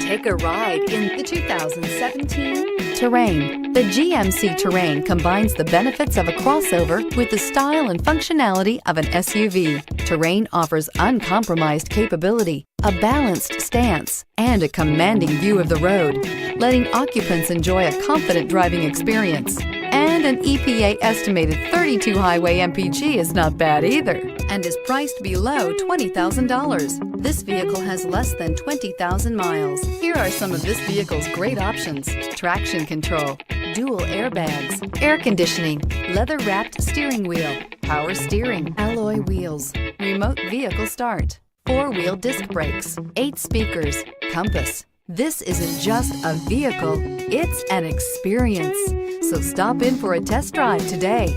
Take a ride in the 2017 Terrain. The GMC Terrain combines the benefits of a crossover with the style and functionality of an SUV. Terrain offers uncompromised capability, a balanced stance, and a commanding view of the road, letting occupants enjoy a confident driving experience. And an EPA estimated 32 highway MPG is not bad either, and is priced below $20,000. This vehicle has less than 20,000 miles. Here are some of this vehicle's great options: traction control, dual airbags, air conditioning, leather-wrapped steering wheel, power steering, alloy wheels, remote vehicle start, 4-wheel disc brakes, 8 speakers, compass. This isn't just a vehicle, it's an experience. So stop in for a test drive today.